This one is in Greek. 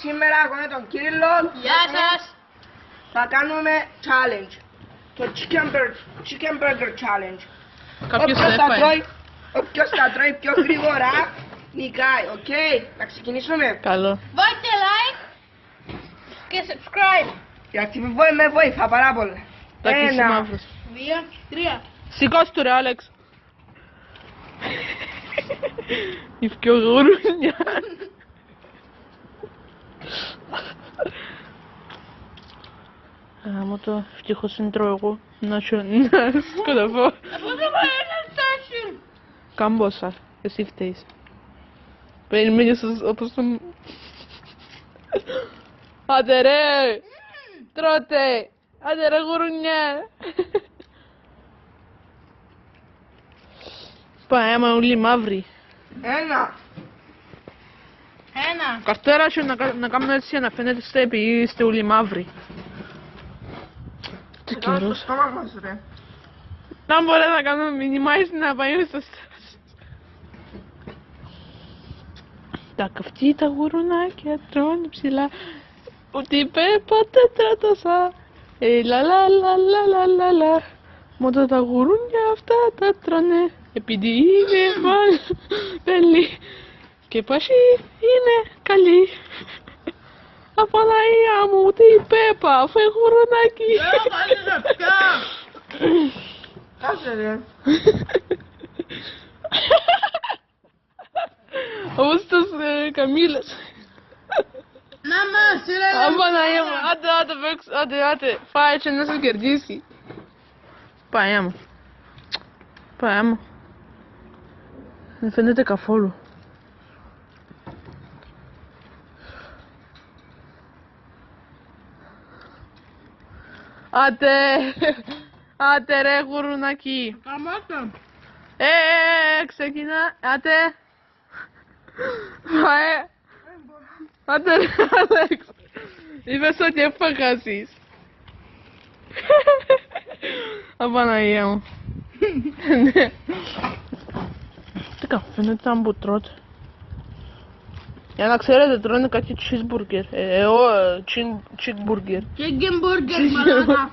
Σήμερα εγώ με τον Κύριλλο. Γεια σας! Θα κάνουμε challenge. Το chicken burger challenge. Κάποιος Όποιος θα τρώει πιο γρήγορα νικάει, οκ. Να ξεκινήσουμε. Καλό. Βάλτε like και subscribe. Γιατί με βοηθά πάρα πολλά. Τάκης Ένα. μαύρος. 2, 3. Σηκώσου του ρε Άλεξ. Η πιο γουρούνια. Άμα το ευτυχώς δεν τρώω εγώ. Να σκοτωθώ. Από δεν μπορεί να φτάσει. Καμπόσα. Εσύ φταίεις. Περιμένεις όπως τον... Άντε ρε! Τρώτε! Άντε ρε γουρούνια! Πάει άμα όλοι μαύροι. Ένα. Ένα. Καρτέρα σου να κάνουμε έτσι να φαίνεται είστε επειδή είστε όλοι μαύροι. Τι Κάτω στο καιρός. στόμα μας ρε. Να μπορεί να κάνουμε minimize να πάει στο στρας. Τα καυτή τα γουρουνάκια τρώνε ψηλά. Ούτε η Πέπα τετράτοσα. Λα λα λα λα λα λα λα. Μόνο τα γουρούνια αυτά τα τρώνε. Επειδή είναι βέλη. Και πάση είναι καλή. Απαναία μου, τι η Πέπα, φε γουρουνάκι. Κάσε ρε. Όπως τους καμήλες. Μάμα, σειρά. Απαναία μου, άντε παίξω, άντε, φάει και να σε κερδίσει. Παναία μου. Παναία μου. Δεν φαίνεται καθόλου. Άντε ρε γουρουνάκι. Καμάτα. Ξεκινά, άντε. Φάε. Άντε ρε Άλεξ. Είπες ότι έφαγασες. Απαναία μου. Τι φαίνεται σαν που τρώτε. Για να ξέρετε τρώνε κάτι cheeseburger. Chicken burger. Chicken burger, μαλάκα.